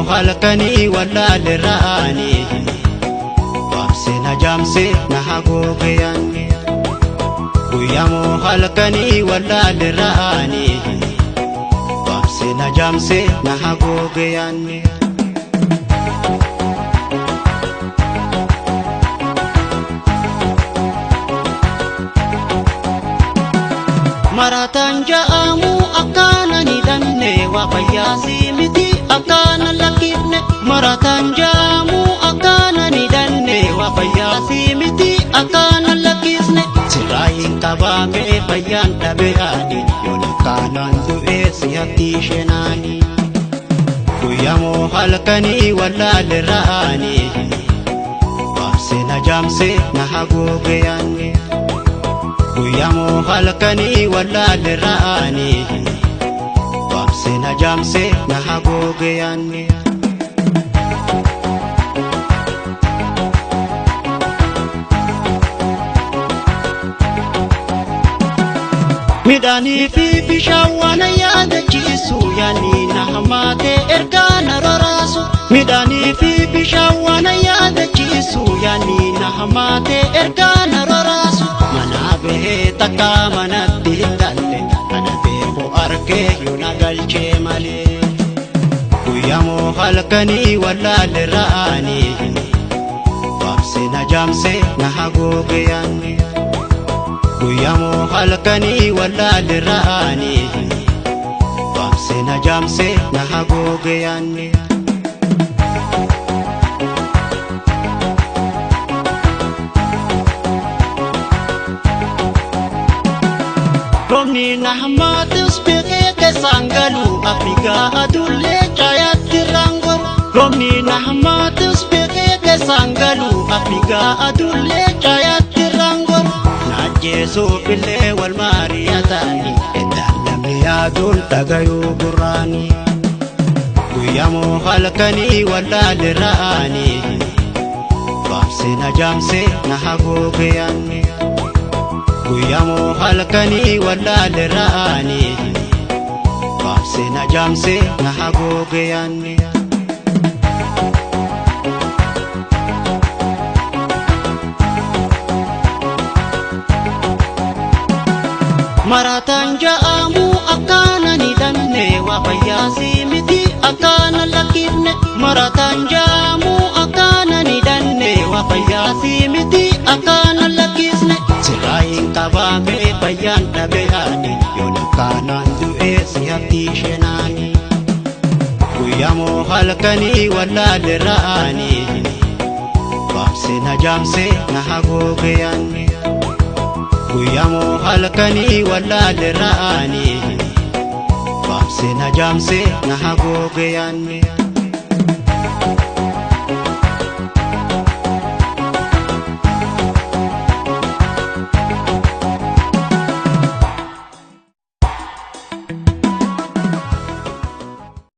halkanii wallaalirraani waamse na jaamse na haguugayaan guyyamoo halkanii wallaalirraani waamse na jaamse na haguugayaan Maratan ja'amu akkana ni danne waaqayyaasi miti akkana lakkifne Maratan ja'amu akkana ni danne waaqayyaasi miti akkana lakkisne Siraayin qabame fayyaan dhabe'ani yoona kaanaan du'e sihatti shenaani Guyyamoo halkanii wallaalirraani waamse na jaamse na haguugayaan Guyyamoo halkanii wallaalirraani waamse na jaamse na haguugayaan Midhaanii fi bishaan waan yaadachiisu yaani na hamaate ergaa na raraasu Midhaanii fi bishaan waan yaadachiisu yaani na hamaate ergaa na raraasu Mana bahee takka manatti galle ana beeku argee yoona galchee malee Guyyamoo halkanii wallaalirraani waamse na jaamse na haguugayaan Guyyamoo halkanii wallaalirraani waamse na jaamse na haguugayaan Romni na hamatus beekee keessaan galu Afrikaa adullee caayatti rangoru Romni na hamatus beekee keessaan galu Afrikaa adullee caayatti rangoru Naajjeesuuf illee wal maari'ataani Edaan namni yaaduun dhagayuu gurraani Guyyamoo halkanii wallaalirraani waamse na jaamse na haguugayaan Guyyamoo halkanii wallaalirraani waamse na jaamse na haguugayaan Maratan ja'amu akkana ni danne waaqayyaasi miti akkana lakkifne Maratan ja'amu akkana ni danne waaqayyaasi miti akkana lakkisne Siraayin qabame fayyaan dhabe'ani yoona kaanaan du'e sihatti shenaani Guyyamoo halkanii wallaalirraani waamse na jaamse na haguugayaan Guyyamoo halkanii wallaalirraani waamse na jaamse na haguugayaan